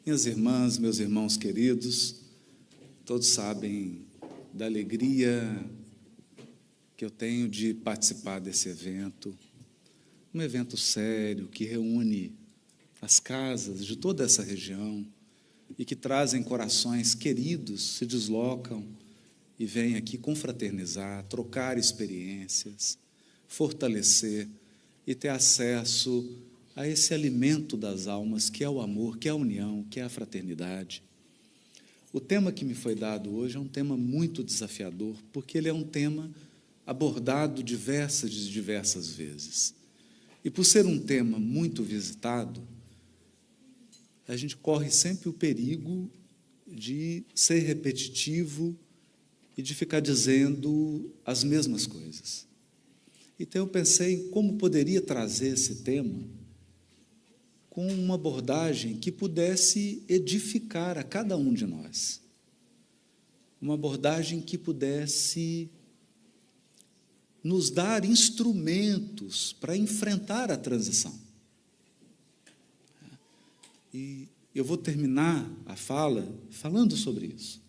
Minhas irmãs, meus irmãos queridos, todos sabem da alegria que eu tenho de participar desse evento, um evento sério que reúne as casas de toda essa região e que trazem corações queridos, se deslocam e vêm aqui confraternizar, trocar experiências, fortalecer e ter acesso a esse alimento das almas, que é o amor, que é a união, que é a fraternidade. O tema que me foi dado hoje é um tema muito desafiador, porque ele é um tema abordado diversas vezes. E por ser um tema muito visitado, a gente corre sempre o perigo de ser repetitivo e de ficar dizendo as mesmas coisas. Então eu pensei em como poderia trazer esse tema com uma abordagem que pudesse edificar a cada um de nós. Uma abordagem que pudesse nos dar instrumentos para enfrentar a transição. E eu vou terminar a fala falando sobre isso.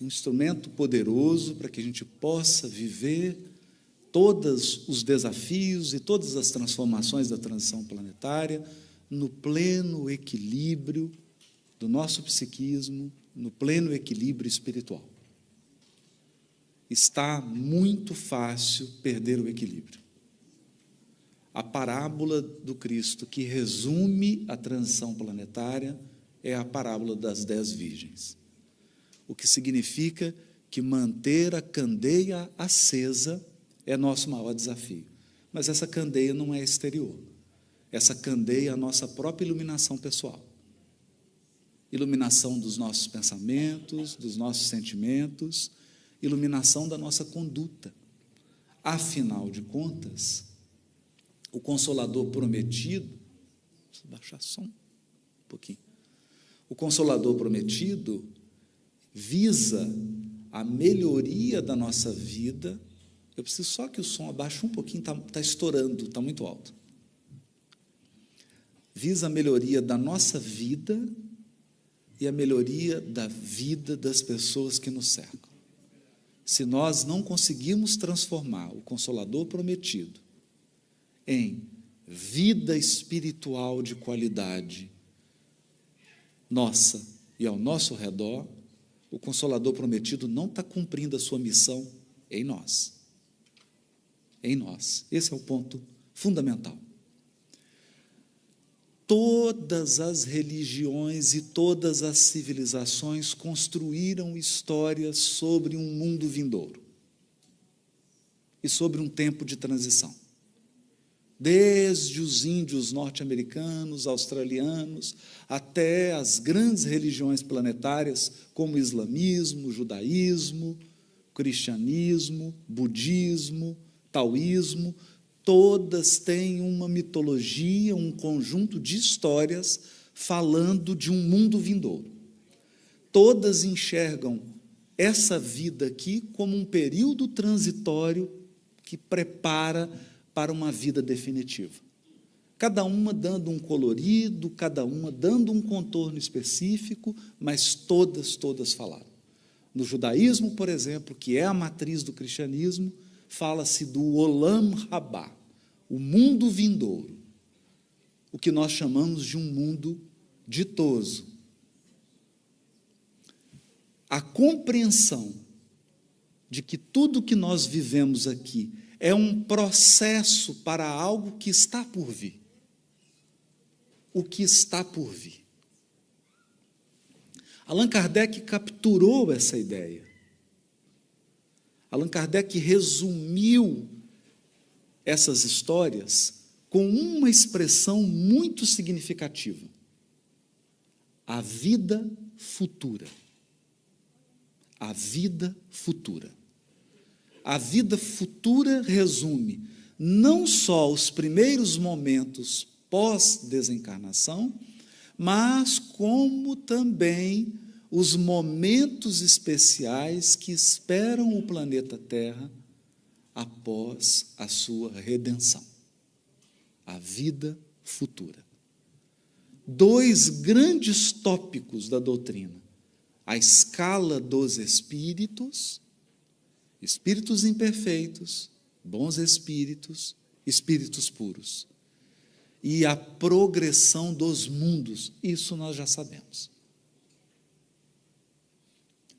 Um instrumento poderoso para que a gente possa viver todos os desafios e todas as transformações da transição planetária no pleno equilíbrio do nosso psiquismo, no pleno equilíbrio espiritual. Está muito fácil perder o equilíbrio. A parábola do Cristo que resume a transição planetária é a parábola das 10 virgens, o que significa que manter a candeia acesa é nosso maior desafio. Mas essa candeia não é exterior. Essa candeia é a nossa própria iluminação pessoal. Iluminação dos nossos pensamentos, dos nossos sentimentos, iluminação da nossa conduta. Afinal de contas, o Consolador prometido, deixa eu baixar só um pouquinho. O Consolador prometido visa a melhoria da nossa vida. Eu preciso só que o som abaixe um pouquinho, está estourando, está muito alto. Visa a melhoria da nossa vida e a melhoria da vida das pessoas que nos cercam. Se nós não conseguirmos transformar o Consolador prometido em vida espiritual de qualidade nossa e ao nosso redor, o Consolador prometido não está cumprindo a sua missão em nós. Em nós. Esse é o ponto fundamental. Todas as religiões e todas as civilizações construíram histórias sobre um mundo vindouro e sobre um tempo de transição. Desde os índios norte-americanos, australianos, até as grandes religiões planetárias, como o islamismo, o judaísmo, o cristianismo, budismo, taoísmo, todas têm uma mitologia, um conjunto de histórias falando de um mundo vindouro. Todas enxergam essa vida aqui como um período transitório que prepara para uma vida definitiva. Cada uma dando um colorido, cada uma dando um contorno específico, mas todas falaram. No judaísmo, por exemplo, que é a matriz do cristianismo, fala-se do Olam Rabá, o mundo vindouro, o que nós chamamos de um mundo ditoso. A compreensão de que tudo que nós vivemos aqui é um processo para algo que está por vir. O que está por vir. Allan Kardec capturou essa ideia. Allan Kardec resumiu essas histórias com uma expressão muito significativa: a vida futura. A vida futura. A vida futura resume não só os primeiros momentos pós-desencarnação, mas como também os momentos especiais que esperam o planeta Terra após a sua redenção. A vida futura. dois grandes tópicos da doutrina: a escala dos espíritos, espíritos imperfeitos, bons espíritos, espíritos puros, e a progressão dos mundos. Isso nós já sabemos.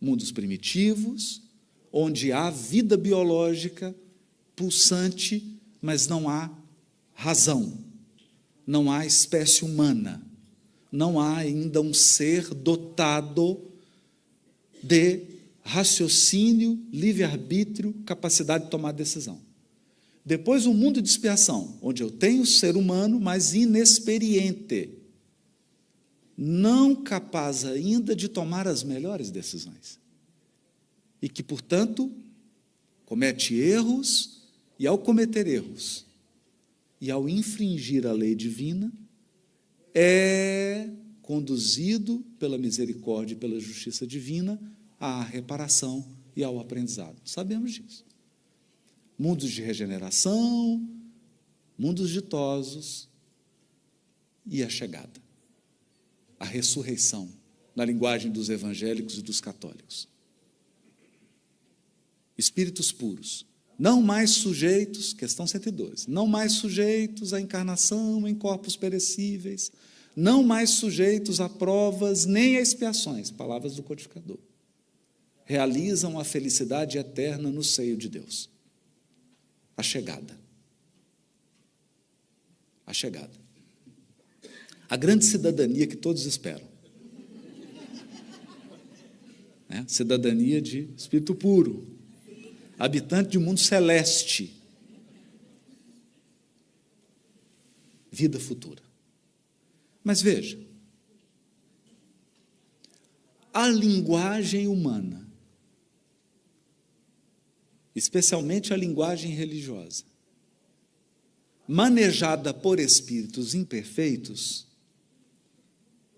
Mundos primitivos, onde há vida biológica pulsante, mas não há razão, não há espécie humana, não há ainda um ser dotado de raciocínio, livre-arbítrio, capacidade de tomar decisão. Depois, um mundo de expiação, onde eu tenho ser humano, mas inexperiente, não capaz ainda de tomar as melhores decisões, e que, portanto, comete erros, e ao cometer erros, e ao infringir a lei divina, é conduzido pela misericórdia e pela justiça divina à reparação e ao aprendizado. Sabemos disso. Mundos de regeneração, mundos ditosos e a chegada, a ressurreição, na linguagem dos evangélicos e dos católicos. Espíritos puros, não mais sujeitos, questão 112, não mais sujeitos à encarnação em corpos perecíveis, não mais sujeitos a provas nem a expiações, palavras do codificador. Realizam a felicidade eterna no seio de Deus. A chegada. A chegada. A grande cidadania que todos esperam. Cidadania de espírito puro, habitante de um mundo celeste, vida futura. Mas veja, a linguagem humana, especialmente a linguagem religiosa, manejada por espíritos imperfeitos,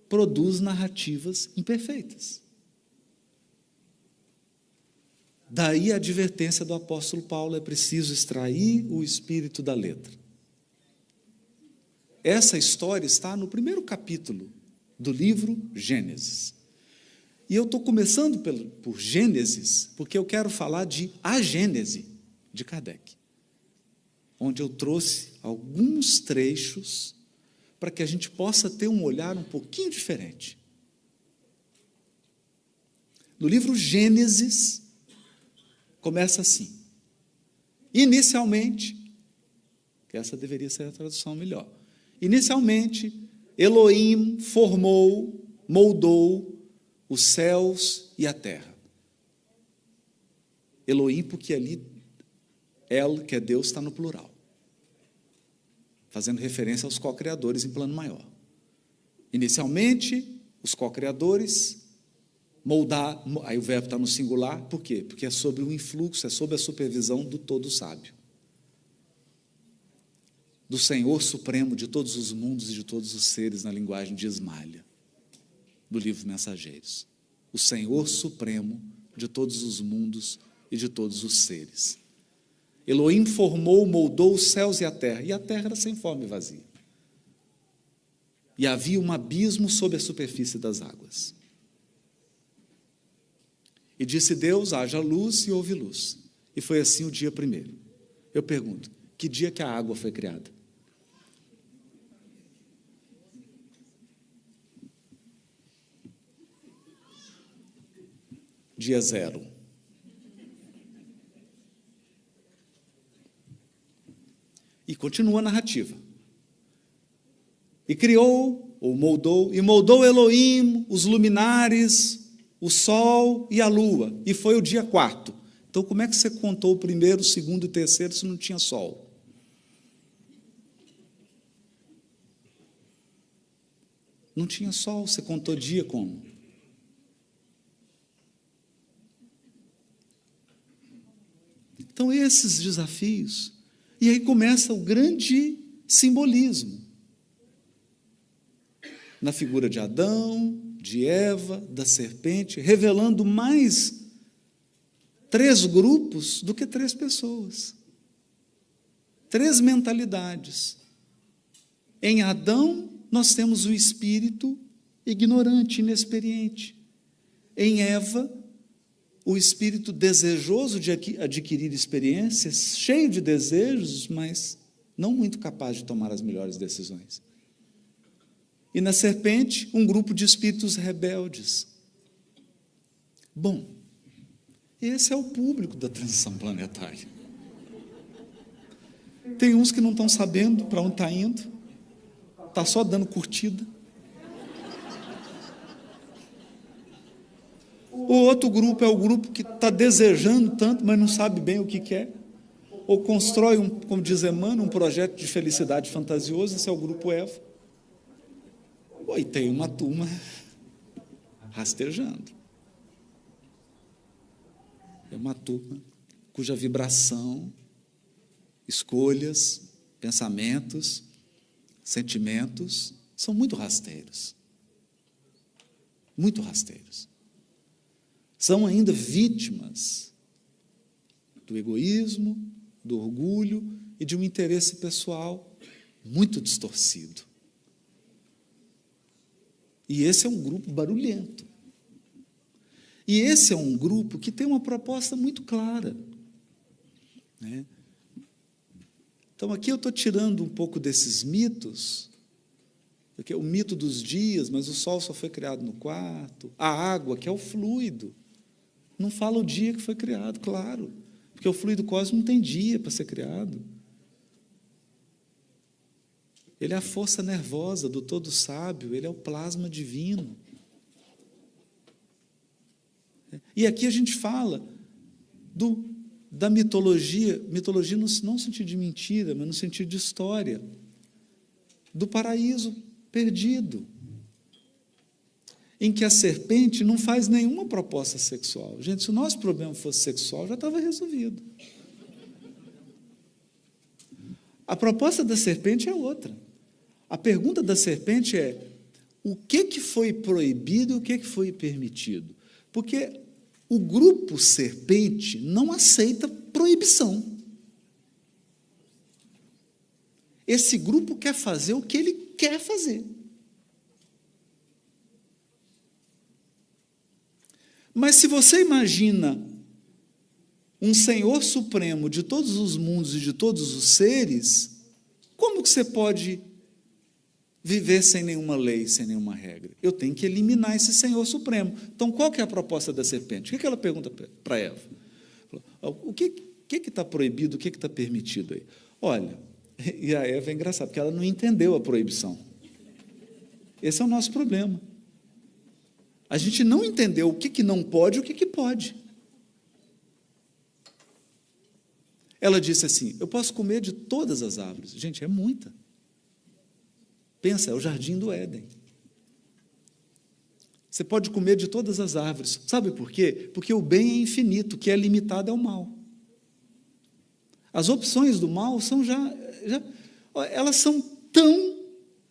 produz narrativas imperfeitas. Daí a advertência do apóstolo Paulo: é preciso extrair o espírito da letra. Essa história está no primeiro capítulo do livro Gênesis. E eu estou começando por Gênesis, porque eu quero falar de A Gênese, de Kardec, onde eu trouxe alguns trechos para que a gente possa ter um olhar um pouquinho diferente. No livro Gênesis, começa assim: inicialmente, que essa deveria ser a tradução melhor, inicialmente, Elohim formou, moldou os céus e a terra. Elohim, porque ali, El, que é Deus, está no plural, fazendo referência aos co-criadores em plano maior. Inicialmente, os co-criadores moldar, aí o verbo está no singular, por quê? Porque é sobre o influxo, é sobre a supervisão do todo sábio, do Senhor Supremo de todos os mundos e de todos os seres, na linguagem de Ismalha, do livro Mensageiros. O Senhor Supremo de todos os mundos e de todos os seres. Elohim formou, moldou os céus e a terra era sem forma e vazia. E havia um abismo sob a superfície das águas. E disse Deus: haja luz, e houve luz. E foi assim o dia primeiro. Eu pergunto, que dia que a água foi criada? Dia 0. E continua a narrativa. E criou, ou moldou, e moldou Elohim, os luminares, o sol e a lua, e foi o dia 4. Então, como é que você contou o primeiro, o segundo e o terceiro se não tinha sol? Não tinha sol, você contou dia como? Então, esses desafios. E aí começa o grande simbolismo. Na figura de Adão, de Eva, da serpente, revelando mais 3 grupos do que 3 pessoas. 3 mentalidades. Em Adão, nós temos o espírito ignorante, inexperiente. Em Eva, o espírito desejoso de adquirir experiências, cheio de desejos, mas não muito capaz de tomar as melhores decisões. E na serpente, um grupo de espíritos rebeldes. Bom, esse é o público da transição planetária. Tem uns que não estão sabendo para onde está indo, está só dando curtida. O outro grupo é o grupo que está desejando tanto, mas não sabe bem o que quer. Ou constrói, como diz Emmanuel, um projeto de felicidade fantasioso. Esse é o grupo Eva. E tem uma turma rastejando. É uma turma cuja vibração, escolhas, pensamentos, sentimentos são muito rasteiros. Muito rasteiros. São ainda vítimas do egoísmo, do orgulho e de um interesse pessoal muito distorcido. E esse é um grupo barulhento. E esse é um grupo que tem uma proposta muito clara, né? Então, aqui eu estou tirando um pouco desses mitos, porque o mito dos dias, mas o sol só foi criado no quarto, a água, que é o fluido, não fala o dia que foi criado, claro, porque o fluido cósmico não tem dia para ser criado. Ele é a força nervosa do todo sábio, ele é o plasma divino. E aqui a gente fala da mitologia não no sentido de mentira, mas no sentido de história, do paraíso perdido, em que a serpente não faz nenhuma proposta sexual. Gente, se o nosso problema fosse sexual, já estava resolvido. A proposta da serpente é outra. A pergunta da serpente é: o que foi proibido e o que foi permitido? Porque o grupo serpente não aceita proibição. Esse grupo quer fazer o que ele quer fazer. Mas se você imagina um Senhor Supremo de todos os mundos e de todos os seres, como que você pode viver sem nenhuma lei, sem nenhuma regra? Eu tenho que eliminar esse Senhor Supremo. Então, qual que é a proposta da serpente? O que ela pergunta para Eva? O que está proibido, o que está permitido aí? Olha, e a Eva é engraçada, porque ela não entendeu a proibição. Esse é o nosso problema. A gente não entendeu o que não pode e o que pode. Ela disse assim: eu posso comer de todas as árvores. Gente, é muita. Pensa, é o jardim do Éden. Você pode comer de todas as árvores. Sabe por quê? Porque o bem é infinito, o que é limitado é o mal. As opções do mal são elas são tão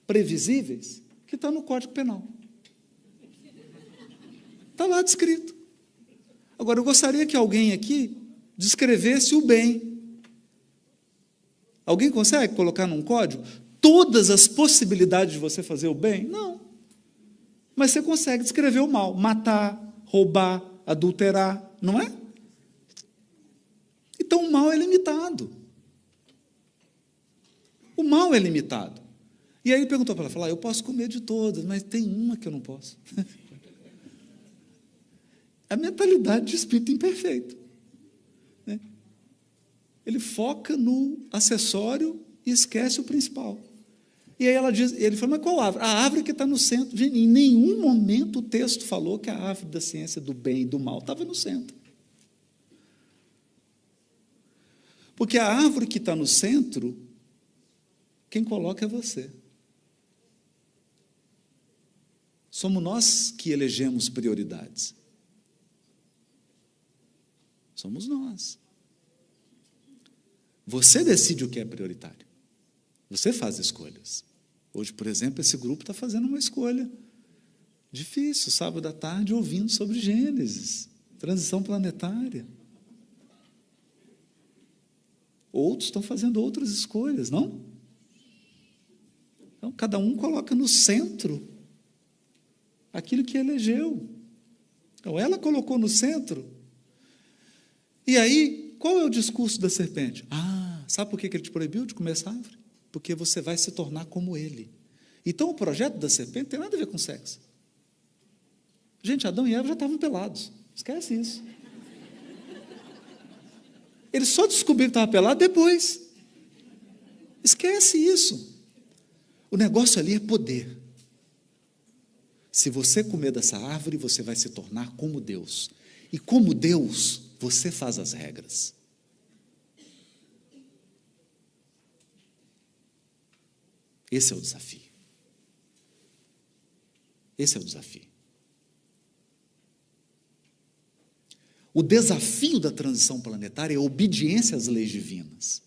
previsíveis que está no Código Penal. Está lá descrito. Agora, eu gostaria que alguém aqui descrevesse o bem. Alguém consegue colocar num código todas as possibilidades de você fazer o bem? Não. Mas você consegue descrever o mal. Matar, roubar, adulterar, não é? Então, o mal é limitado. O mal é limitado. E aí ele perguntou para ela, eu posso comer de todas, mas tem uma que eu não posso. A mentalidade de espírito imperfeito, né? Ele foca no acessório e esquece o principal. E aí ele falou, mas qual árvore? A árvore que está no centro. Gente, em nenhum momento o texto falou que a árvore da ciência do bem e do mal estava no centro. Porque a árvore que está no centro, quem coloca é você. Somos nós que elegemos prioridades. Somos nós. Você decide o que é prioritário. Você faz escolhas. Hoje, por exemplo, esse grupo está fazendo uma escolha difícil, sábado à tarde, ouvindo sobre Gênesis, transição planetária. Outros estão fazendo outras escolhas, não? Então, cada um coloca no centro aquilo que elegeu. Então, ela colocou no centro. E aí, qual é o discurso da serpente? Sabe por que ele te proibiu de comer essa árvore? Porque você vai se tornar como ele. Então, o projeto da serpente tem nada a ver com sexo. Gente, Adão e Eva já estavam pelados. Esquece isso. Eles só descobriram que estavam pelados depois. Esquece isso. O negócio ali é poder. Se você comer dessa árvore, você vai se tornar como Deus. E como Deus, você faz as regras. Esse é o desafio. Esse é o desafio. O desafio da transição planetária é a obediência às leis divinas.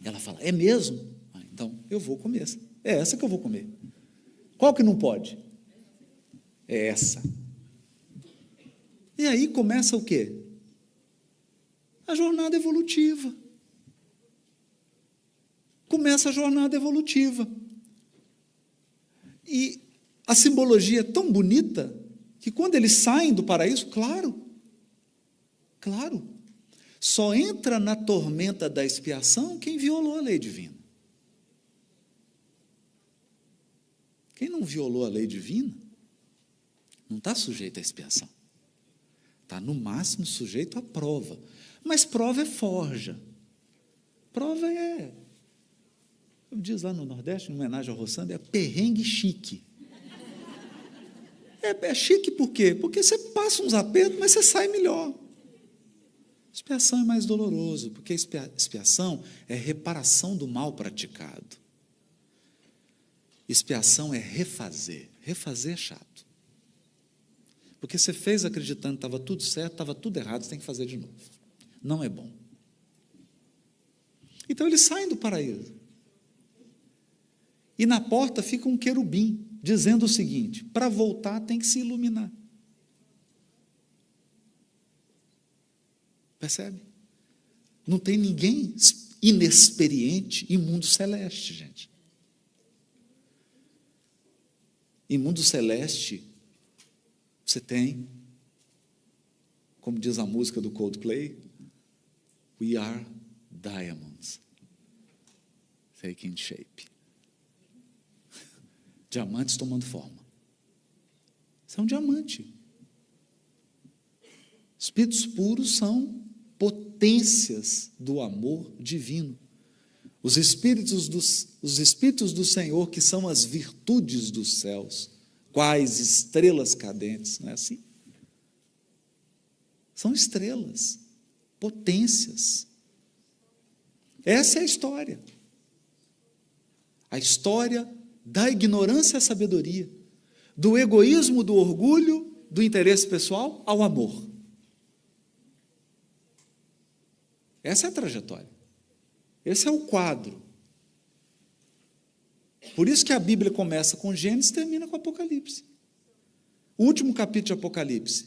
Ela fala, é mesmo? Então, eu vou comer essa. É essa que eu vou comer. Qual que não pode? É essa. E aí começa o quê? A jornada evolutiva. Começa a jornada evolutiva. E a simbologia é tão bonita que quando eles saem do paraíso, claro, só entra na tormenta da expiação quem violou a lei divina. Quem não violou a lei divina não está sujeito à expiação. Está, no máximo, sujeito à prova. Mas prova é forja. Prova é, como diz lá no Nordeste, em homenagem ao Roçando, é perrengue chique. É chique por quê? Porque você passa uns apertos, mas você sai melhor. Expiação é mais doloroso, porque expiação é reparação do mal praticado. Expiação é refazer. Refazer é chato. Porque você fez acreditando que estava tudo certo, estava tudo errado, você tem que fazer de novo. Não é bom. Então eles saem do paraíso. E na porta fica um querubim, dizendo o seguinte: para voltar tem que se iluminar. Percebe? Não tem ninguém inexperiente em mundo celeste, gente. Em mundo celeste, você tem, como diz a música do Coldplay, we are diamonds, taking shape. Diamantes tomando forma. Você é um diamante. Espíritos puros são potências do amor divino. Os espíritos do Senhor, que são as virtudes dos céus, quais estrelas cadentes, não é assim? São estrelas, potências. Essa é a história. A história da ignorância à sabedoria, do egoísmo, do orgulho, do interesse pessoal ao amor. Essa é a trajetória. Esse é o quadro. Por isso que a Bíblia começa com Gênesis e termina com Apocalipse. O último capítulo de Apocalipse,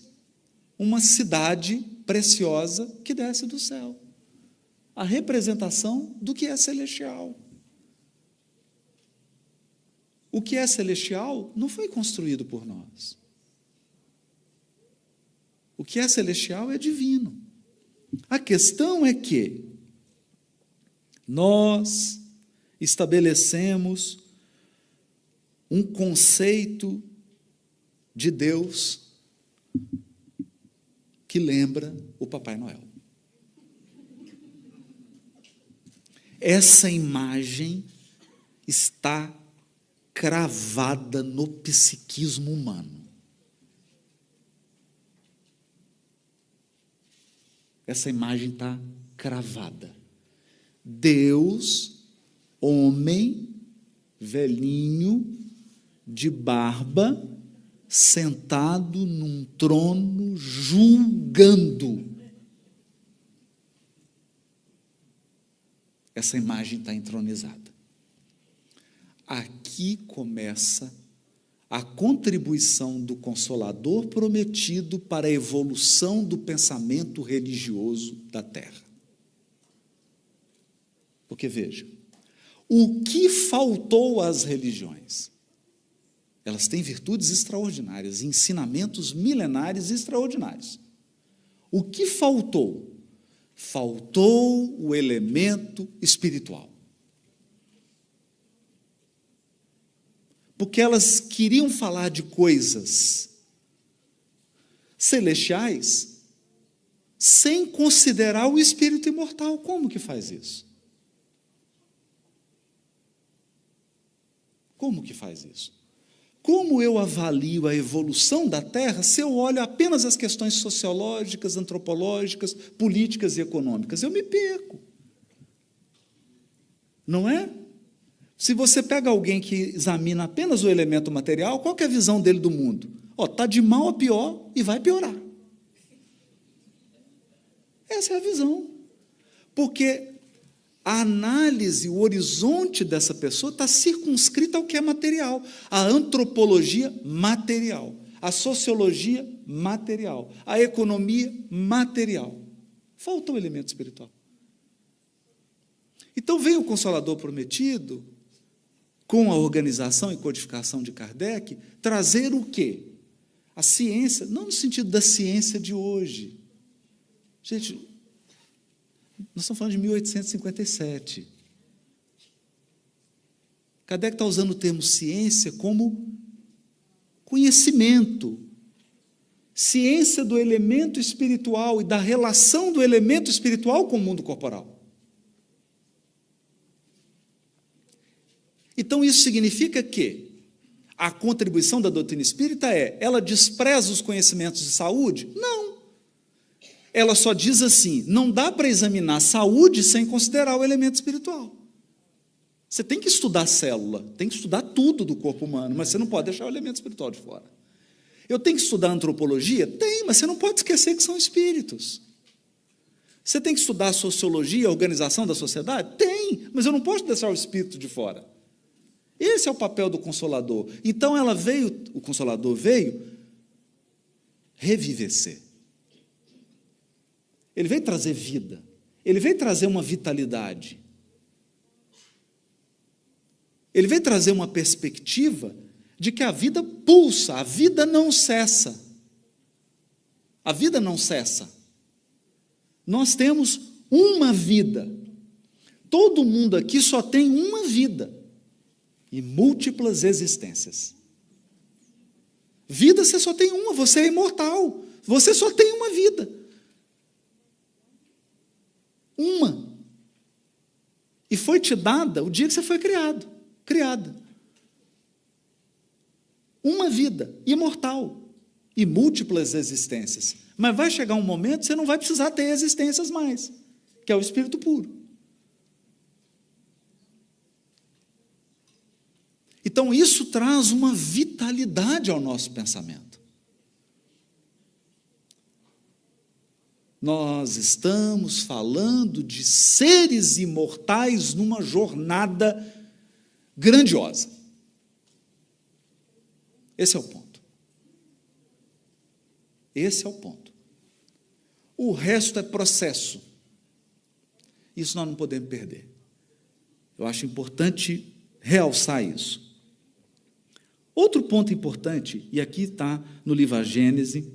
uma cidade preciosa que desce do céu. A representação do que é celestial. O que é celestial não foi construído por nós. O que é celestial é divino. A questão é que nós estabelecemos um conceito de Deus que lembra o Papai Noel. Essa imagem está cravada no psiquismo humano. Essa imagem está cravada. Deus, homem, velhinho, de barba, sentado num trono, julgando. Essa imagem está entronizada. Aqui começa a contribuição do Consolador prometido para a evolução do pensamento religioso da Terra. Porque, veja, o que faltou às religiões? Elas têm virtudes extraordinárias, ensinamentos milenares extraordinários. O que faltou? Faltou o elemento espiritual. Porque elas queriam falar de coisas celestiais sem considerar o espírito imortal. Como que faz isso? Como que faz isso? Como eu avalio a evolução da Terra se eu olho apenas as questões sociológicas, antropológicas, políticas e econômicas? Eu me perco. Não é? Se você pega alguém que examina apenas o elemento material, qual que é a visão dele do mundo? Está de mal a pior e vai piorar. Essa é a visão. Porque a análise, o horizonte dessa pessoa está circunscrito ao que é material. A antropologia, material. A sociologia, material. A economia, material. Falta o elemento espiritual. Então veio o Consolador Prometido, com a organização e codificação de Kardec, trazer o quê? A ciência, não no sentido da ciência de hoje. Gente, nós estamos falando de 1857. Kardec está usando o termo ciência como conhecimento. Ciência do elemento espiritual e da relação do elemento espiritual com o mundo corporal. Então, isso significa que a contribuição da doutrina espírita ela despreza os conhecimentos de saúde? Não. Ela só diz assim, não dá para examinar a saúde sem considerar o elemento espiritual. Você tem que estudar célula, tem que estudar tudo do corpo humano, mas você não pode deixar o elemento espiritual de fora. Eu tenho que estudar antropologia? Tem, mas você não pode esquecer que são espíritos. Você tem que estudar a sociologia, a organização da sociedade? Tem, mas eu não posso deixar o espírito de fora. Esse é o papel do Consolador. Então o Consolador veio revivecer. Ele veio trazer vida. Ele veio trazer uma vitalidade. Ele veio trazer uma perspectiva de que a vida pulsa, a vida não cessa. A vida não cessa. Nós temos uma vida. Todo mundo aqui só tem uma vida. E múltiplas existências. Vida você só tem uma, você é imortal. Você só tem uma vida. Uma. E foi te dada o dia que você foi criada. Uma vida, imortal. E múltiplas existências. Mas vai chegar um momento que você não vai precisar ter existências mais, que é o espírito puro. Então, isso traz uma vitalidade ao nosso pensamento. Nós estamos falando de seres imortais numa jornada grandiosa. Esse é o ponto. Esse é o ponto. O resto é processo. Isso nós não podemos perder. Eu acho importante realçar isso. Outro ponto importante, e aqui está no livro A Gênese,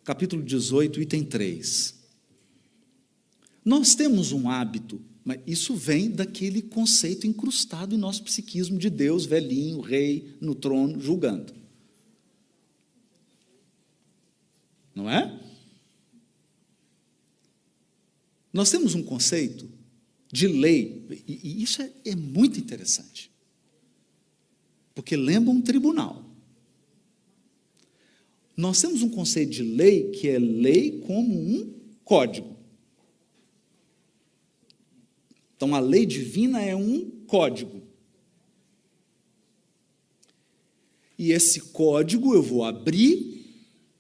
capítulo 18, item 3. Nós temos um hábito, mas isso vem daquele conceito incrustado em nosso psiquismo de Deus, velhinho, rei, no trono, julgando. Não é? Nós temos um conceito de lei, e isso é muito interessante. Porque lembra um tribunal. Nós temos um conceito de lei que é lei como um código. Então, a lei divina é um código. E esse código eu vou abrir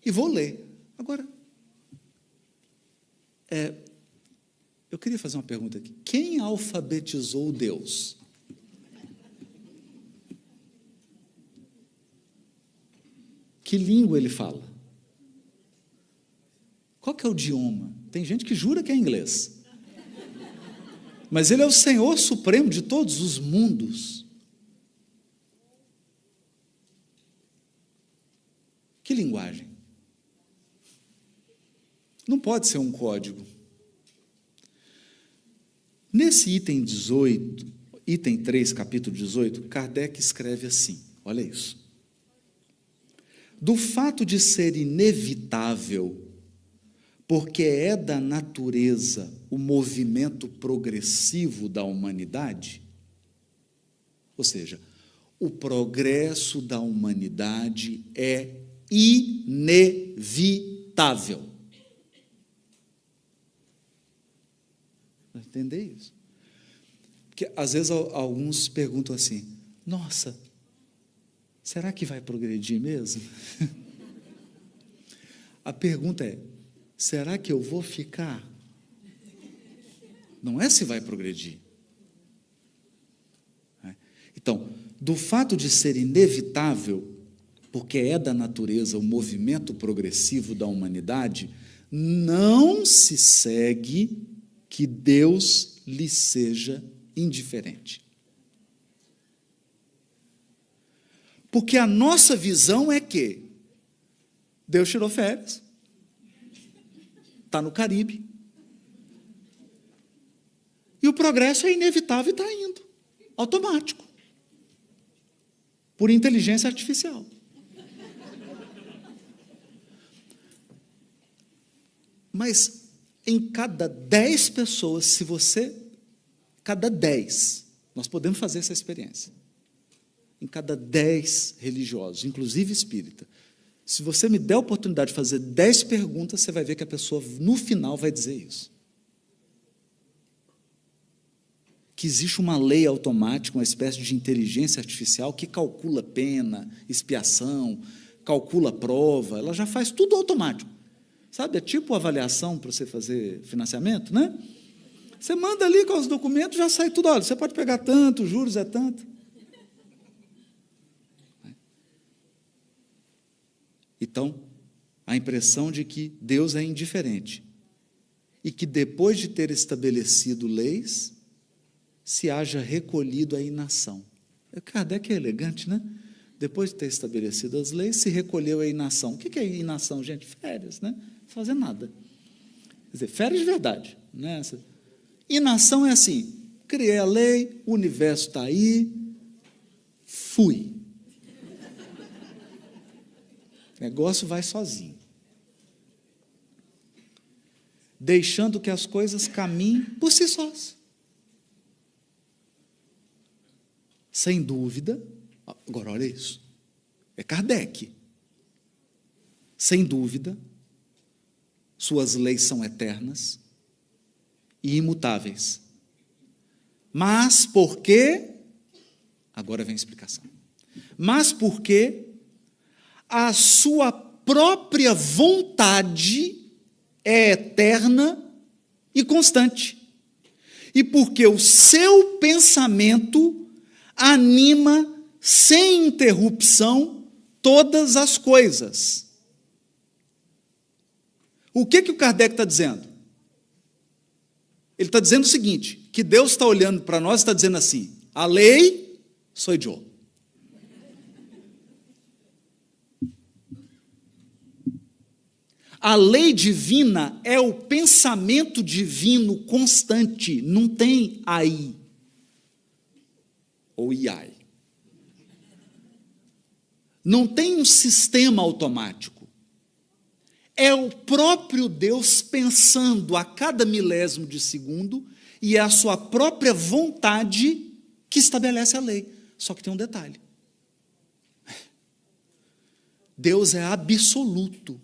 e vou ler. Agora, eu queria fazer uma pergunta aqui. Quem alfabetizou Deus? Que língua ele fala? Qual que é o idioma? Tem gente que jura que é inglês. mas Ele é o Senhor supremo de todos os mundos. Que linguagem? Não pode ser um código. Nesse item 18, item 3, capítulo 18, Kardec escreve assim, olha isso. Do fato de ser inevitável, porque é da natureza o movimento progressivo da humanidade, ou seja, o progresso da humanidade é inevitável. Vai entender isso? Porque, às vezes, alguns perguntam assim, nossa, será que vai progredir mesmo? A pergunta é, será que eu vou ficar? Não é se vai progredir. Então, do fato de ser inevitável, porque é da natureza o movimento progressivo da humanidade, não se segue que Deus lhe seja indiferente. Porque a nossa visão é que Deus tirou férias, está no Caribe, e o progresso é inevitável e está indo, automático, por inteligência artificial. Mas em cada 10 pessoas, cada 10, nós podemos fazer essa experiência, em cada 10 religiosos, inclusive espírita, se você me der a oportunidade de fazer 10 perguntas, você vai ver que a pessoa, no final, vai dizer isso. Que existe uma lei automática, uma espécie de inteligência artificial que calcula pena, expiação, calcula prova, ela já faz tudo automático. Sabe, é tipo avaliação para você fazer financiamento, né? Você manda ali com os documentos, já sai tudo, olha, você pode pegar tanto, os juros é tanto. Então, a impressão de que Deus é indiferente e que depois de ter estabelecido leis, se haja recolhido a inação. Kardec é elegante, né? Depois de ter estabelecido as leis, se recolheu a inação. O que é inação, gente? Férias, né? Não fazer nada. Quer dizer, férias de verdade. Né? Inação é assim, criei a lei, o universo está aí, fui. O negócio vai sozinho. Deixando que as coisas caminhem por si sós. Sem dúvida, agora olha isso, é Kardec. Sem dúvida, suas leis são eternas e imutáveis. Mas porque, agora vem a explicação, mas porque a sua própria vontade é eterna e constante. E porque o seu pensamento anima sem interrupção todas as coisas. O que o Kardec está dizendo? Ele está dizendo o seguinte, que Deus está olhando para nós e está dizendo assim, a lei sou eu. A lei divina é o pensamento divino constante, não tem aí ou iai. Não tem um sistema automático. É o próprio Deus pensando a cada milésimo de segundo e é a sua própria vontade que estabelece a lei. Só que tem um detalhe. Deus é absoluto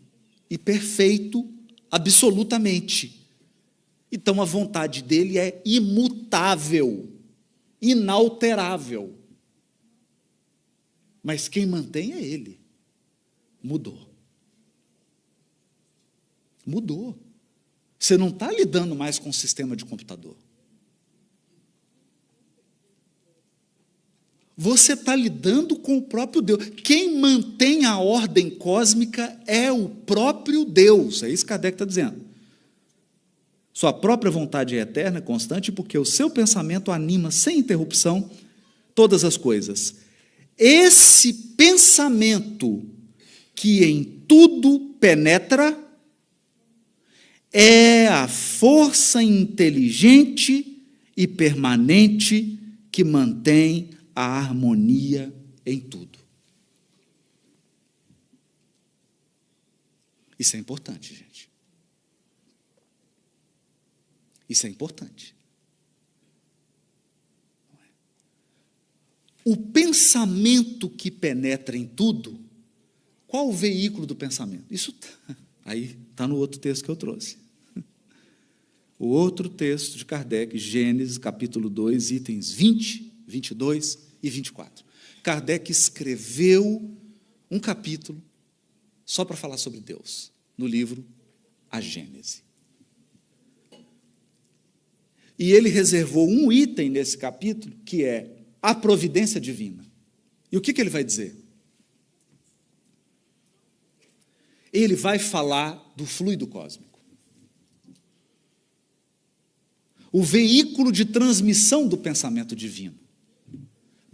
e perfeito absolutamente. Então a vontade dele é imutável, inalterável. Mas quem mantém é ele. Mudou. Mudou. Você não está lidando mais com o sistema de computador. Você está lidando com o próprio Deus. Quem mantém a ordem cósmica é o próprio Deus. É isso que Kardec está dizendo. Sua própria vontade é eterna, constante, porque o seu pensamento anima sem interrupção todas as coisas. Esse pensamento que em tudo penetra é a força inteligente e permanente que mantém a harmonia em tudo. Isso é importante, gente. Isso é importante. O pensamento que penetra em tudo, qual o veículo do pensamento? Isso aí está no outro texto que eu trouxe. O outro texto de Kardec, Gênesis, capítulo 2, itens 20, 22 e 24. Kardec escreveu um capítulo só para falar sobre Deus, no livro A Gênese. E ele reservou um item nesse capítulo, que é a providência divina. E o que ele vai dizer? Ele vai falar do fluido cósmico. O veículo de transmissão do pensamento divino.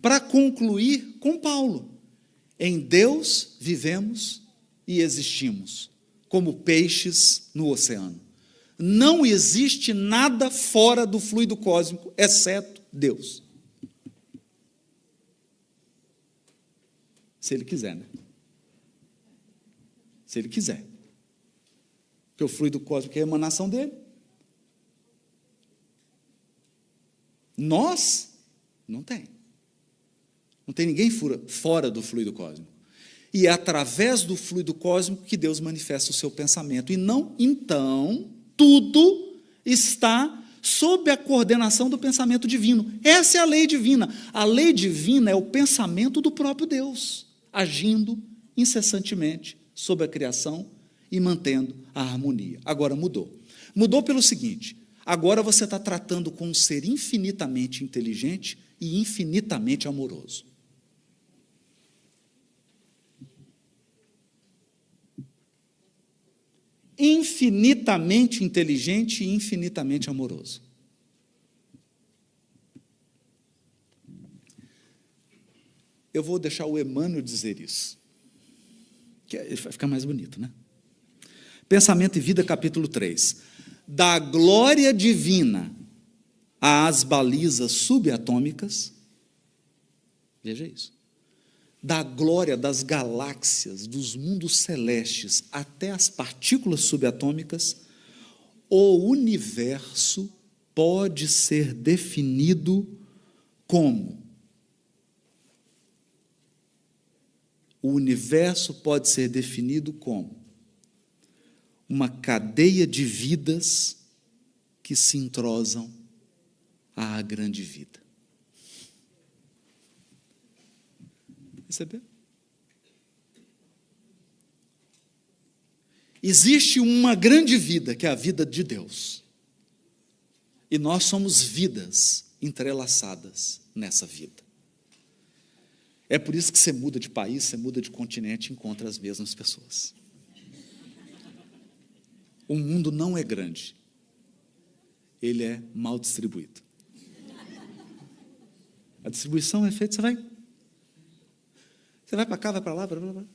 Para concluir com Paulo, em Deus vivemos e existimos, como peixes no oceano. Não existe nada fora do fluido cósmico, exceto Deus. Se ele quiser, né? Se ele quiser. Porque o fluido cósmico é a emanação dele. Nós, não tem. Não tem ninguém fora do fluido cósmico. E é através do fluido cósmico que Deus manifesta o seu pensamento. E não, então, tudo está sob a coordenação do pensamento divino. Essa é a lei divina. A lei divina é o pensamento do próprio Deus, agindo incessantemente sobre a criação e mantendo a harmonia. Agora mudou. Mudou pelo seguinte: agora você está tratando com um ser infinitamente inteligente e infinitamente amoroso. Infinitamente inteligente e infinitamente amoroso. Eu vou deixar o Emmanuel dizer isso, que vai ficar mais bonito, né? Pensamento e Vida, capítulo 3. Da glória divina às balizas subatômicas, veja isso, da glória das galáxias, dos mundos celestes, até as partículas subatômicas, o universo pode ser definido como? O universo pode ser definido como uma cadeia de vidas que se entrosam à grande vida. Percebeu? Existe uma grande vida, que é a vida de Deus. E nós somos vidas entrelaçadas nessa vida. É por isso que você muda de país, você muda de continente e encontra as mesmas pessoas. O mundo não é grande. Ele é mal distribuído. A distribuição é feita, você vai para cá, vai para lá,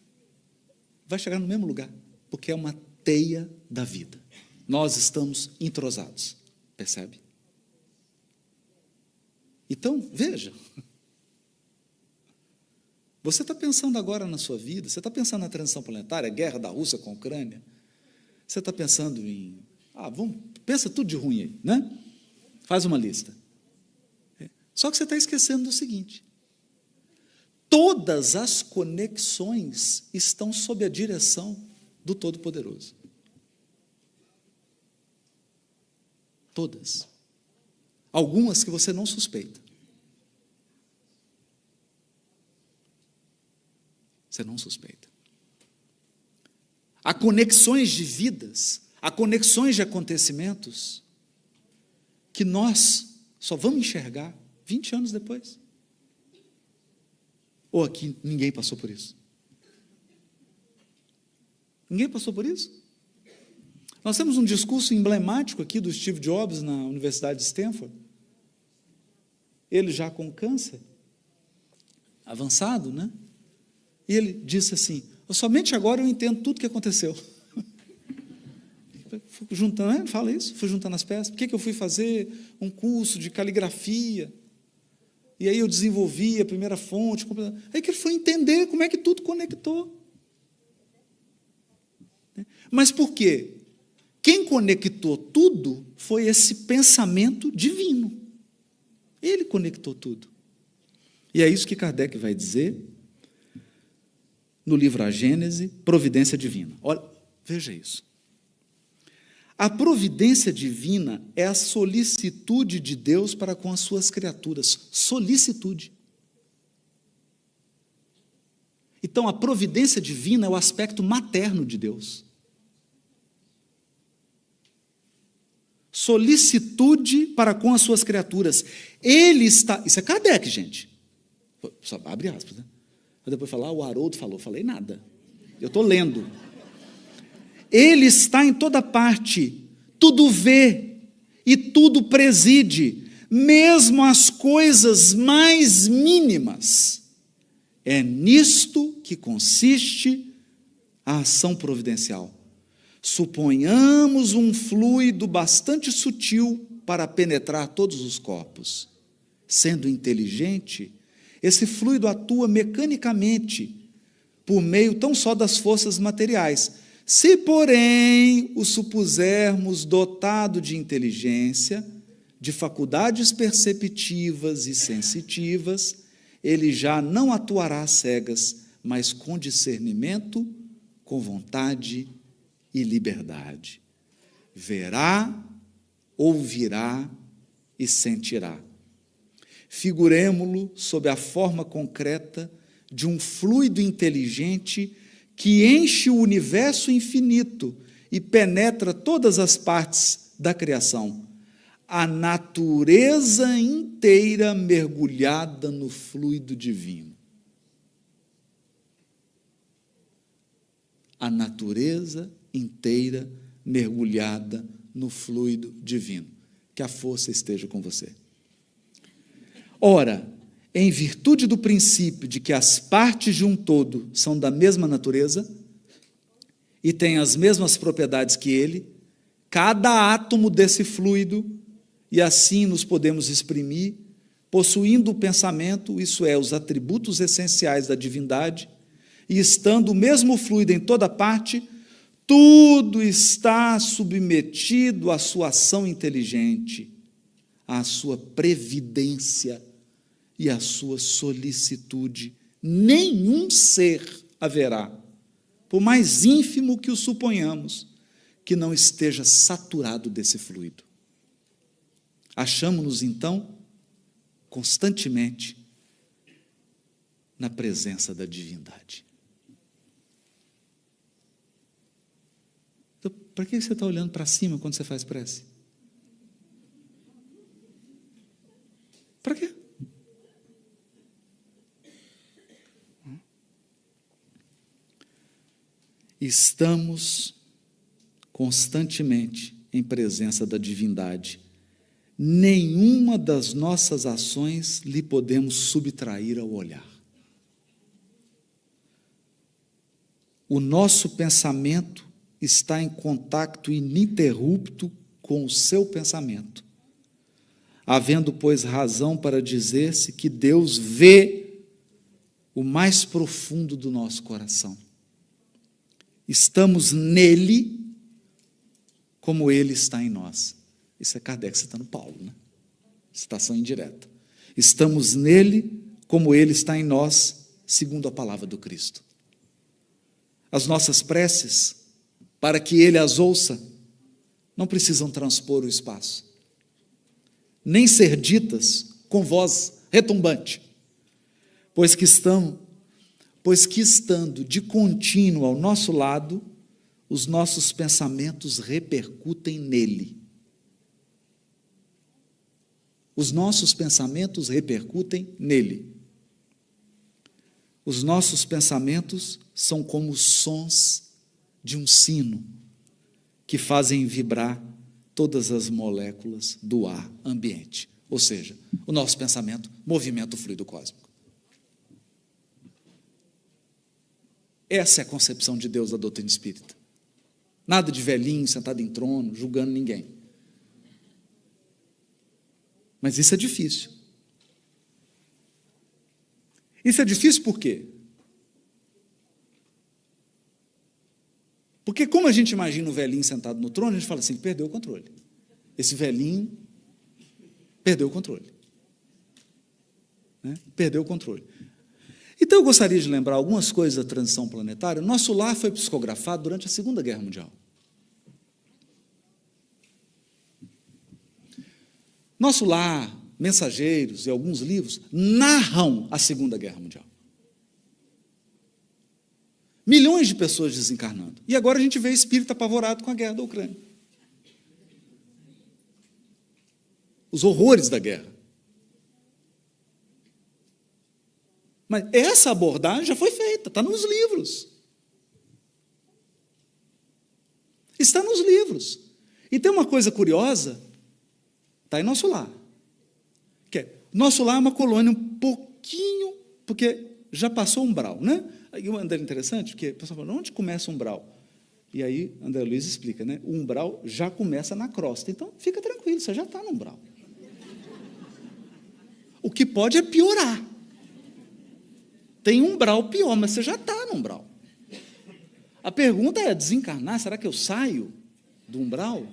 vai chegar no mesmo lugar, porque é uma teia da vida. Nós estamos entrosados, percebe? Então, veja, você está pensando agora na sua vida, você está pensando na transição planetária, a guerra da Rússia com a Ucrânia, você está pensando em, pensa tudo de ruim aí, né? Faz uma lista. Só que você está esquecendo do seguinte: todas as conexões estão sob a direção do Todo-Poderoso. Todas. Algumas que você não suspeita. Você não suspeita. Há conexões de vidas, há conexões de acontecimentos que nós só vamos enxergar 20 anos depois. Ou aqui ninguém passou por isso? Ninguém passou por isso? Nós temos um discurso emblemático aqui do Steve Jobs na Universidade de Stanford. Ele já com câncer avançado, né? E ele disse assim: somente agora eu entendo tudo o que aconteceu. Fui juntando, né? Fala isso, fui juntando as peças. Por que eu fui fazer um curso de caligrafia? E aí eu desenvolvi a primeira fonte. Aí que ele foi entender como é que tudo conectou. Mas por quê? Quem conectou tudo foi esse pensamento divino. Ele conectou tudo. E é isso que Kardec vai dizer no livro A Gênese, Providência Divina. Olha, veja isso. A providência divina é a solicitude de Deus para com as suas criaturas. Solicitude. Então, a providência divina é o aspecto materno de Deus. Solicitude para com as suas criaturas. Ele está... Isso é Kardec, gente. Só abre aspas, né? Depois falar, o Haroldo falou. Falei nada. Eu estou lendo. Ele está em toda parte, tudo vê e tudo preside, mesmo as coisas mais mínimas. É nisto que consiste a ação providencial. Suponhamos um fluido bastante sutil para penetrar todos os corpos. Sendo inteligente, esse fluido atua mecanicamente, por meio tão só das forças materiais. Se, porém, o supusermos dotado de inteligência, de faculdades perceptivas e sensitivas, ele já não atuará às cegas, mas com discernimento, com vontade e liberdade. Verá, ouvirá e sentirá. Figuremo-lo sob a forma concreta de um fluido inteligente que enche o universo infinito e penetra todas as partes da criação. A natureza inteira mergulhada no fluido divino. A natureza inteira mergulhada no fluido divino. Que a força esteja com você. Ora, em virtude do princípio de que as partes de um todo são da mesma natureza e têm as mesmas propriedades que ele, cada átomo desse fluido, e assim nos podemos exprimir, possuindo o pensamento, isso é, os atributos essenciais da divindade, e estando o mesmo fluido em toda parte, tudo está submetido à sua ação inteligente, à sua previdência e à sua solicitude. Nenhum ser haverá, por mais ínfimo que o suponhamos, que não esteja saturado desse fluido. Achamo-nos, então, constantemente na presença da divindade. Então, para que você está olhando para cima quando você faz prece? Para quê? Estamos constantemente em presença da divindade. Nenhuma das nossas ações lhe podemos subtrair ao olhar. O nosso pensamento está em contato ininterrupto com o seu pensamento, havendo, pois, razão para dizer-se que Deus vê o mais profundo do nosso coração. Estamos nele como ele está em nós. Isso é Kardec citando Paulo, né? Citação indireta. Estamos nele como ele está em nós, segundo a palavra do Cristo. As nossas preces, para que ele as ouça, não precisam transpor o espaço, nem ser ditas com voz retumbante, pois que estando de contínuo ao nosso lado, os nossos pensamentos repercutem nele. Os nossos pensamentos repercutem nele. Os nossos pensamentos são como os sons de um sino que fazem vibrar todas as moléculas do ar ambiente, ou seja, o nosso pensamento, movimento fluido cósmico. Essa é a concepção de Deus da doutrina espírita. Nada de velhinho sentado em trono, julgando ninguém. Mas isso é difícil. Isso é difícil por quê? Porque como a gente imagina o velhinho sentado no trono, a gente fala assim, perdeu o controle. Esse velhinho perdeu o controle. Né? Perdeu o controle. Então eu gostaria de lembrar algumas coisas da transição planetária. Nosso lar foi psicografado durante a Segunda Guerra Mundial. Nosso lar, Mensageiros e alguns livros narram a Segunda Guerra Mundial. Milhões de pessoas desencarnando. E agora a gente vê espírito apavorado com a guerra da Ucrânia. Os horrores da guerra. Mas essa abordagem já foi feita, está nos livros. Está nos livros. E tem uma coisa curiosa, está em nosso lar. Nosso lar é uma colônia um pouquinho, porque já passou o umbral, né? E o André é interessante, porque o pessoal fala, onde começa o umbral? E aí, André Luiz explica, né? O umbral já começa na crosta. Então, fica tranquilo, você já está no umbral. O que pode é piorar. Tem um umbral pior, mas você já está no umbral. A pergunta é, desencarnar, será que eu saio do umbral?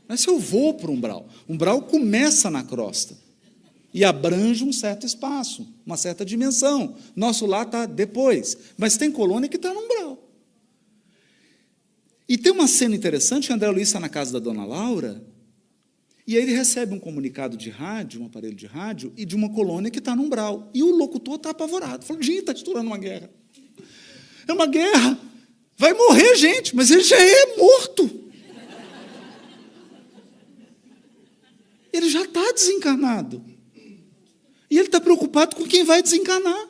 Mas se eu vou para o umbral? O umbral começa na crosta e abrange um certo espaço, uma certa dimensão. Nosso lar está depois, mas tem colônia que está no umbral. E tem uma cena interessante, que André Luiz está na casa da dona Laura, e aí ele recebe um comunicado de rádio, um aparelho de rádio, e de uma colônia que está no umbral. E o locutor está apavorado. Fala, gente, está estourando uma guerra. É uma guerra. Vai morrer gente, mas ele já é morto. Ele já está desencarnado. E ele está preocupado com quem vai desencarnar.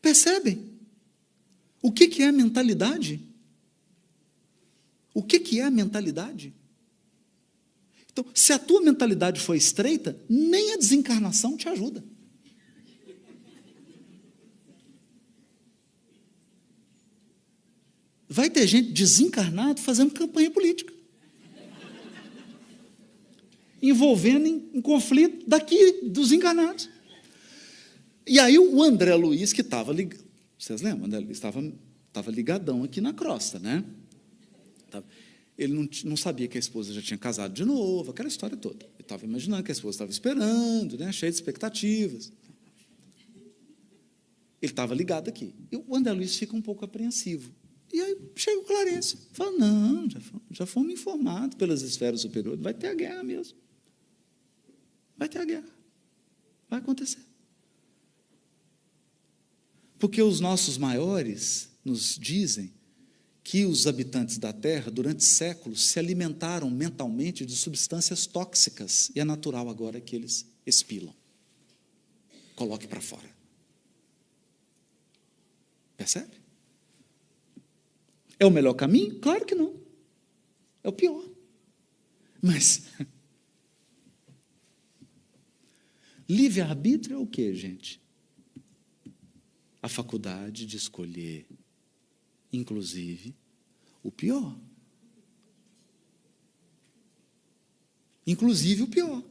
Percebem? O que é a mentalidade? O que é a mentalidade? Então, se a tua mentalidade for estreita, nem a desencarnação te ajuda. Vai ter gente desencarnada fazendo campanha política. Envolvendo em conflito daqui dos encarnados. E aí o André Luiz, que estava ligado, vocês lembram? O André Luiz estava ligadão aqui na crosta, né? Ele não sabia que a esposa já tinha casado de novo, aquela história toda. Ele estava imaginando que a esposa estava esperando, né? Cheio de expectativas. Ele estava ligado aqui. E o André Luiz fica um pouco apreensivo. E aí chega o Clarencio, fala, não, já fomos informados pelas esferas superiores, vai ter a guerra mesmo. Vai ter a guerra. Vai acontecer. Porque os nossos maiores nos dizem que os habitantes da Terra, durante séculos, se alimentaram mentalmente de substâncias tóxicas, e é natural agora que eles expilam. Coloque para fora. Percebe? É o melhor caminho? Claro que não. É o pior. Mas livre-arbítrio é o quê, gente? A faculdade de escolher, inclusive, o pior. Inclusive o pior.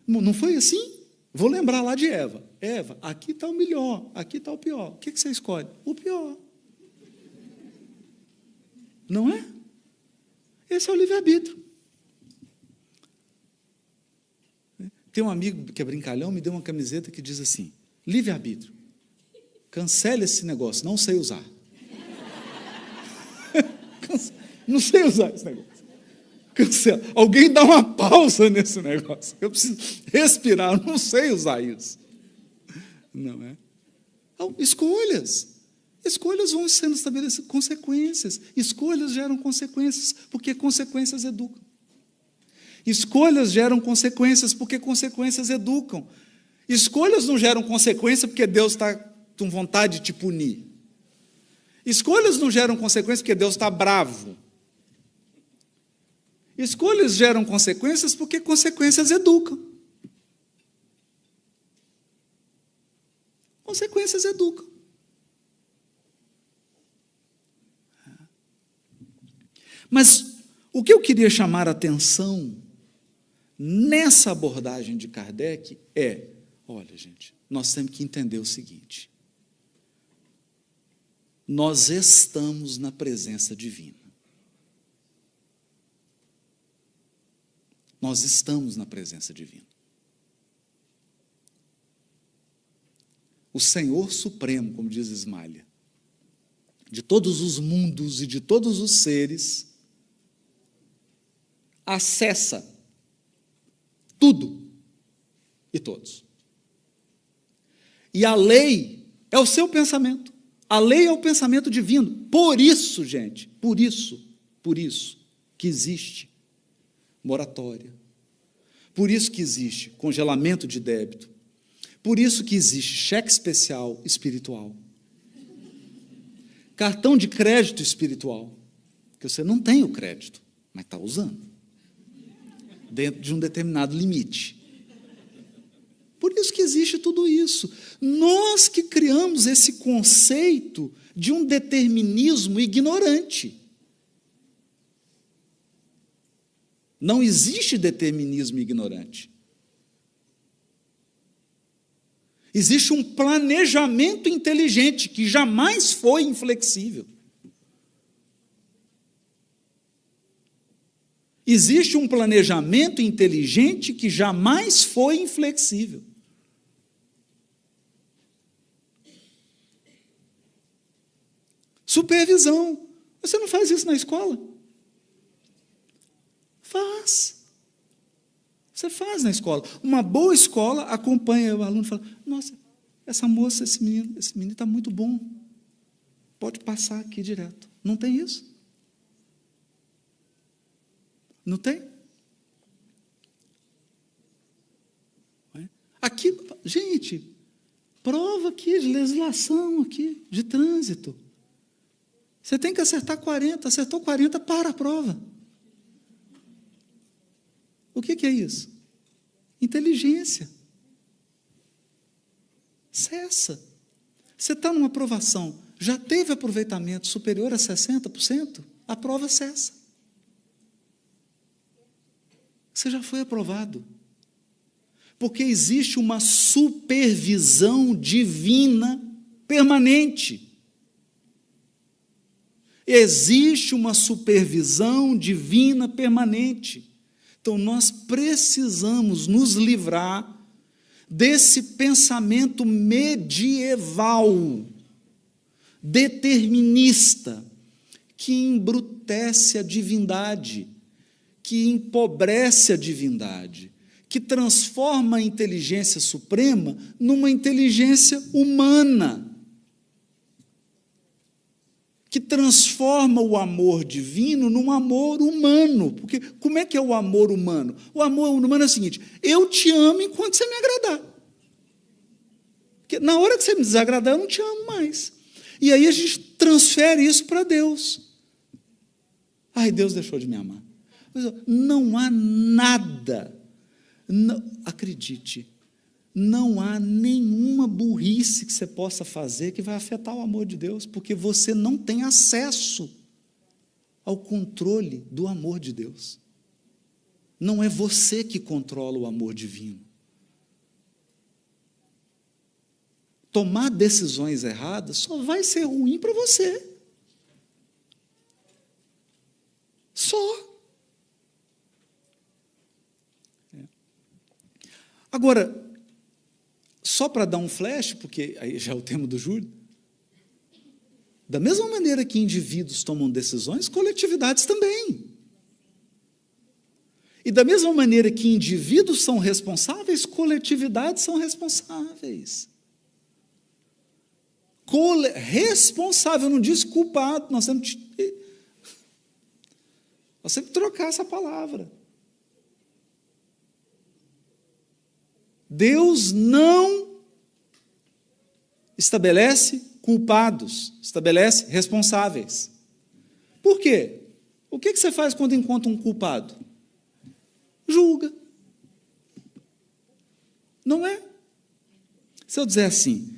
Não foi assim? Vou lembrar lá de Eva. Eva, aqui está o melhor, aqui está o pior. O que você escolhe? O pior. Não é? Esse é o livre-arbítrio. Tem um amigo que é brincalhão, me deu uma camiseta que diz assim, livre-arbítrio. Cancele esse negócio, não sei usar. Não sei usar esse negócio. Cancela. Alguém dá uma pausa nesse negócio. Eu preciso respirar, não sei usar isso. Não é? Então, escolhas. Escolhas vão sendo estabelecidas, consequências. Escolhas geram consequências, porque consequências educam. Escolhas geram consequências, porque consequências educam. Escolhas não geram consequência, porque Deus está com vontade de te punir. Escolhas não geram consequências porque Deus está bravo. Escolhas geram consequências porque consequências educam. Consequências educam. Mas o que eu queria chamar a atenção nessa abordagem de Kardec é, olha, gente, nós temos que entender o seguinte: nós estamos na presença divina. Nós estamos na presença divina. O Senhor Supremo, como diz Ismália, de todos os mundos e de todos os seres, acessa tudo e todos. E a lei é o seu pensamento. A lei é o pensamento divino. Por isso, gente, por isso que existe moratória. Por isso que existe congelamento de débito. Por isso que existe cheque especial espiritual. Cartão de crédito espiritual. Porque você não tem o crédito, mas está usando. Dentro de um determinado limite. Por isso que existe tudo isso. Nós que criamos esse conceito de um determinismo ignorante. Não existe determinismo ignorante. Existe um planejamento inteligente que jamais foi inflexível. Existe um planejamento inteligente que jamais foi inflexível. Supervisão. Você não faz isso na escola? Faz. Você faz na escola. Uma boa escola acompanha o aluno e fala: nossa, essa moça, esse menino está muito bom. Pode passar aqui direto. Não tem isso? Não tem? Aqui, gente, prova aqui de legislação, aqui, de trânsito. Você tem que acertar 40, acertou 40, para a prova. O que é isso? Inteligência. Cessa. Você está numa aprovação, já teve aproveitamento superior a 60%, a prova cessa. Você já foi aprovado. Porque existe uma supervisão divina permanente. Existe uma supervisão divina permanente. Então, nós precisamos nos livrar desse pensamento medieval, determinista, que embrutece a divindade, que empobrece a divindade, que transforma a inteligência suprema numa inteligência humana, que transforma o amor divino num amor humano. Porque como é que é o amor humano? O amor humano é o seguinte: eu te amo enquanto você me agradar. Porque na hora que você me desagradar, eu não te amo mais. E aí a gente transfere isso para Deus. Ai, Deus deixou de me amar. Não há nada, não, acredite, não há nenhuma burrice que você possa fazer que vai afetar o amor de Deus, porque você não tem acesso ao controle do amor de Deus. Não é você que controla o amor divino. Tomar decisões erradas só vai ser ruim para você. Só. Agora, só para dar um flash, porque aí já é o tema do Júlio, da mesma maneira que indivíduos tomam decisões, coletividades também. E da mesma maneira que indivíduos são responsáveis, coletividades são responsáveis. Responsável, eu não disse culpado, nós temos que trocar essa palavra. Deus não estabelece culpados, estabelece responsáveis. Por quê? O que você faz quando encontra um culpado? Julga. Não é? Se eu dizer assim,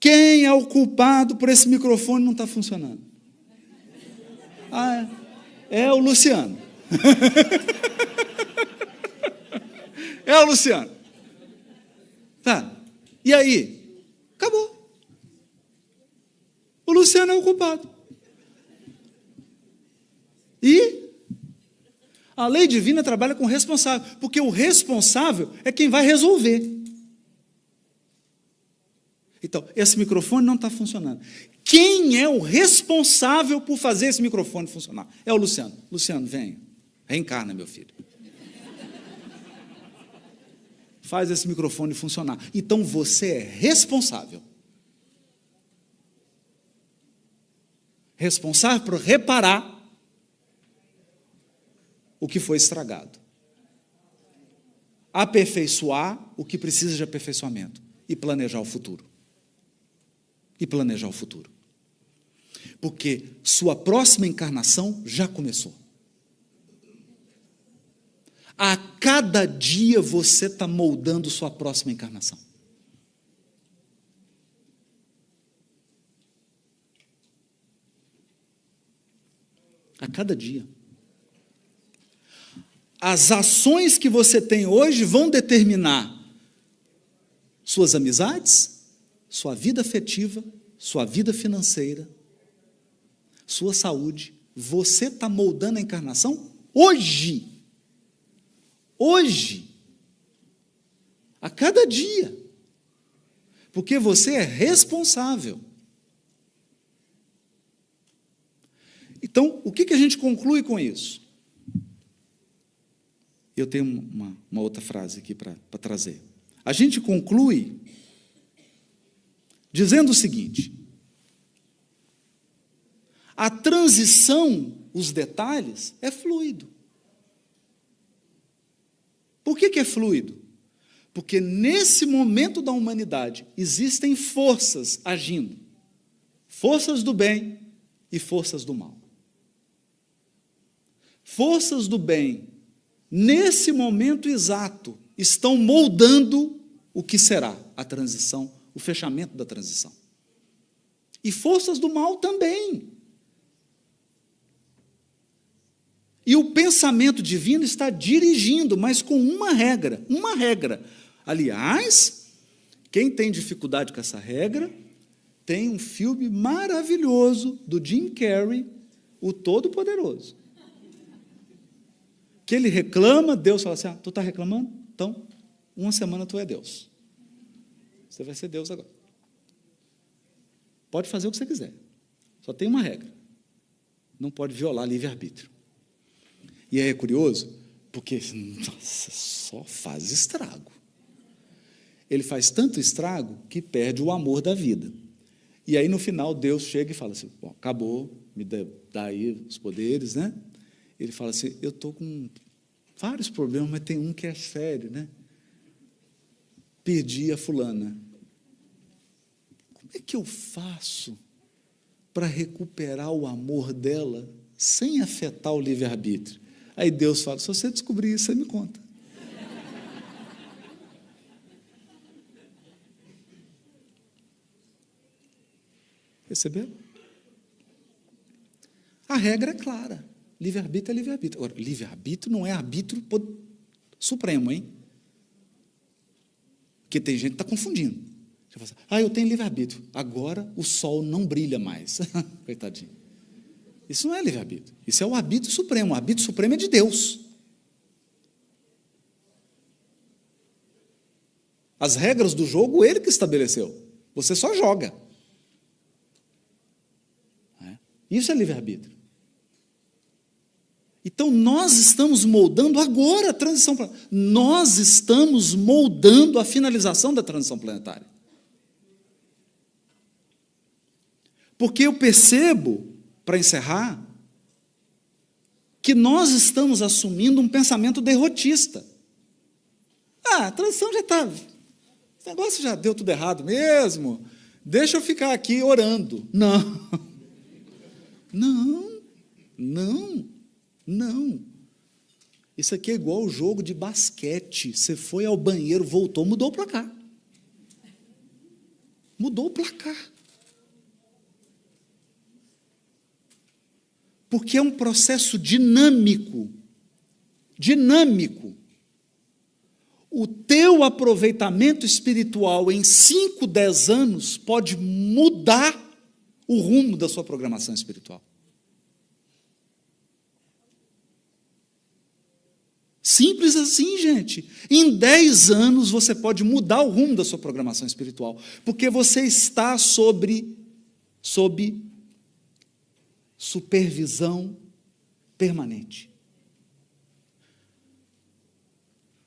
quem é o culpado por esse microfone não estar funcionando? Ah, é o Luciano. É o Luciano. Tá. E aí? Acabou. O Luciano é o culpado. E a lei divina trabalha com o responsável, porque o responsável é quem vai resolver. Então, esse microfone não está funcionando. Quem é o responsável por fazer esse microfone funcionar? É o Luciano. Luciano, vem. Reencarna, meu filho. Faz esse microfone funcionar. Então, você é responsável. Responsável por reparar o que foi estragado. Aperfeiçoar o que precisa de aperfeiçoamento. E planejar o futuro. E planejar o futuro. Porque sua próxima encarnação já começou. A cada dia você está moldando sua próxima encarnação. A cada dia. As ações que você tem hoje vão determinar suas amizades, sua vida afetiva, sua vida financeira, sua saúde. Você está moldando a encarnação hoje. Hoje. A cada dia. Porque você é responsável. Então, o que a gente conclui com isso? Eu tenho uma outra frase aqui para trazer. A gente conclui dizendo o seguinte: a transição, os detalhes, é fluido. Por que é fluido? Porque nesse momento da humanidade existem forças agindo, forças do bem e forças do mal. Forças do bem, nesse momento exato, estão moldando o que será a transição, o fechamento da transição. E forças do mal também. E o pensamento divino está dirigindo, mas com uma regra. Uma regra. Aliás, quem tem dificuldade com essa regra, tem um filme maravilhoso do Jim Carrey, O Todo-Poderoso. Que ele reclama, Deus fala assim, tu está reclamando? Então, uma semana tu é Deus. Você vai ser Deus agora. Pode fazer o que você quiser. Só tem uma regra. Não pode violar livre-arbítrio. E aí é curioso, porque, nossa, só faz estrago. Ele faz tanto estrago que perde o amor da vida. E aí, no final, Deus chega e fala assim, bom, acabou, me dá aí os poderes, né? Ele fala assim, eu estou com vários problemas, mas tem um que é sério, né? Perdi a fulana. Como é que eu faço para recuperar o amor dela sem afetar o livre-arbítrio? Aí Deus fala, se você descobrir isso, você me conta. Perceberam? A regra é clara. Livre-arbítrio é livre-arbítrio. Agora, livre-arbítrio não é arbítrio supremo, hein? Porque tem gente que está confundindo. Você fala assim, eu tenho livre-arbítrio. Agora o sol não brilha mais. Coitadinho. Isso não é livre-arbítrio. Isso é o arbítrio supremo. O arbítrio supremo é de Deus. As regras do jogo, ele que estabeleceu. Você só joga. Isso é livre-arbítrio. Então, nós estamos moldando agora a transição planetária. Nós estamos moldando a finalização da transição planetária. Porque eu percebo, para encerrar, que nós estamos assumindo um pensamento derrotista. A transição já está... Esse negócio já deu tudo errado mesmo. Deixa eu ficar aqui orando. Não. Não. Não. Não. Isso aqui é igual ao jogo de basquete. Você foi ao banheiro, voltou, mudou o placar. Mudou o placar. Porque é um processo dinâmico. Dinâmico. O teu aproveitamento espiritual em 5, 10 anos pode mudar o rumo da sua programação espiritual. Simples assim, gente. Em 10 anos você pode mudar o rumo da sua programação espiritual, porque você está sob supervisão permanente.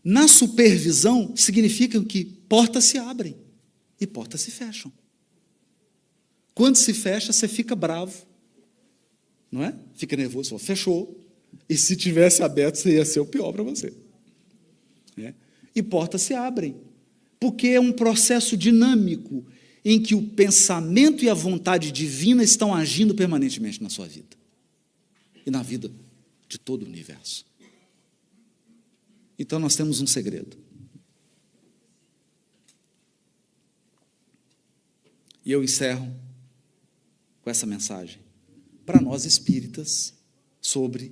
Na supervisão significa que portas se abrem e portas se fecham. Quando se fecha, você fica bravo, não é? Fica nervoso, fala, fechou. E se tivesse aberto, você ia ser o pior para você. E portas se abrem, porque é um processo dinâmico em que o pensamento e a vontade divina estão agindo permanentemente na sua vida e na vida de todo o universo. Então nós temos um segredo. E eu encerro com essa mensagem para nós espíritas sobre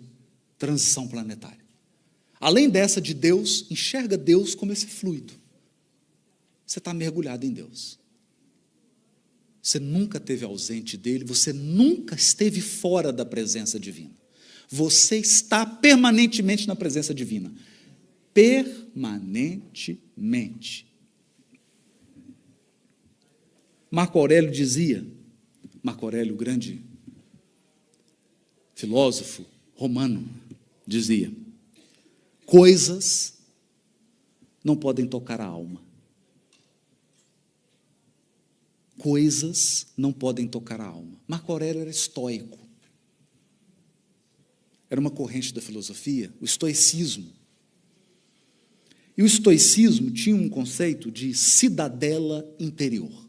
transição planetária. Além dessa de Deus, enxerga Deus como esse fluido. Você está mergulhado em Deus. Você nunca esteve ausente dele, você nunca esteve fora da presença divina. Você está permanentemente na presença divina. Permanentemente. Marco Aurélio dizia, Marco Aurélio, o grande filósofo romano, dizia, coisas não podem tocar a alma. Coisas não podem tocar a alma. Marco Aurélio era estoico. Era uma corrente da filosofia, o estoicismo. E o estoicismo tinha um conceito de cidadela interior.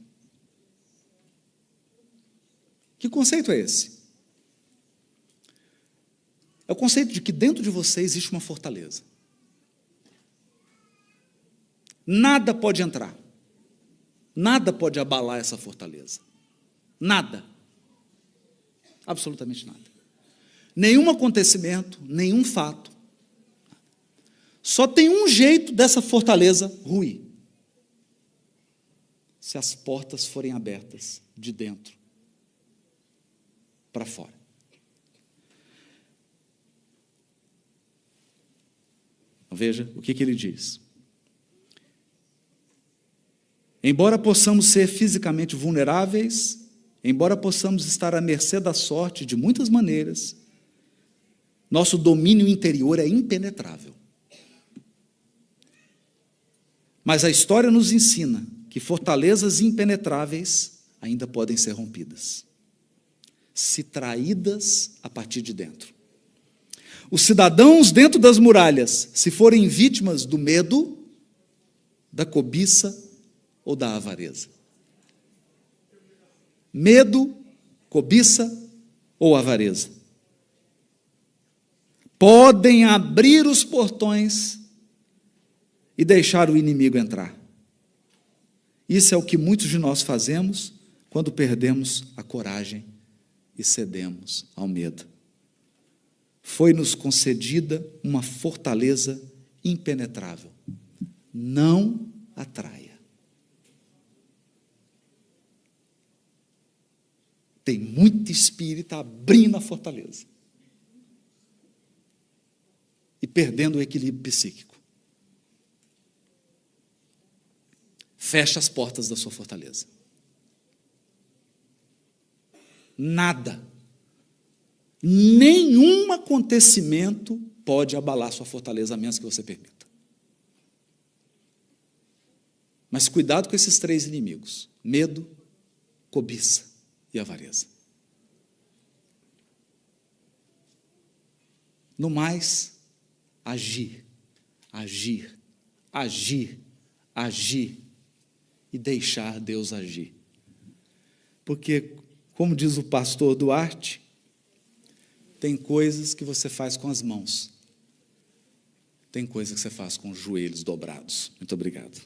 Que conceito é esse? É o conceito de que dentro de você existe uma fortaleza. Nada pode entrar. Nada pode abalar essa fortaleza. Nada. Absolutamente nada. Nenhum acontecimento, nenhum fato. Só tem um jeito dessa fortaleza ruir. Se as portas forem abertas de dentro para fora. Veja o que ele diz. Embora possamos ser fisicamente vulneráveis, embora possamos estar à mercê da sorte de muitas maneiras, nosso domínio interior é impenetrável. Mas a história nos ensina que fortalezas impenetráveis ainda podem ser rompidas, se traídas a partir de dentro. Os cidadãos dentro das muralhas, se forem vítimas do medo, da cobiça ou da avareza. Medo, cobiça ou avareza. Podem abrir os portões e deixar o inimigo entrar. Isso é o que muitos de nós fazemos quando perdemos a coragem e cedemos ao medo. Foi-nos concedida uma fortaleza impenetrável. Não atraia. Tem muito espírito abrindo a fortaleza e perdendo o equilíbrio psíquico. Fecha as portas da sua fortaleza. Nada, nenhum acontecimento pode abalar sua fortaleza, a menos que você permita. Mas cuidado com esses 3 inimigos: medo, cobiça e avareza. No mais, agir, agir, agir, agir e deixar Deus agir. porque, como diz o pastor Duarte, tem coisas que você faz com as mãos, tem coisas que você faz com os joelhos dobrados. Muito obrigado.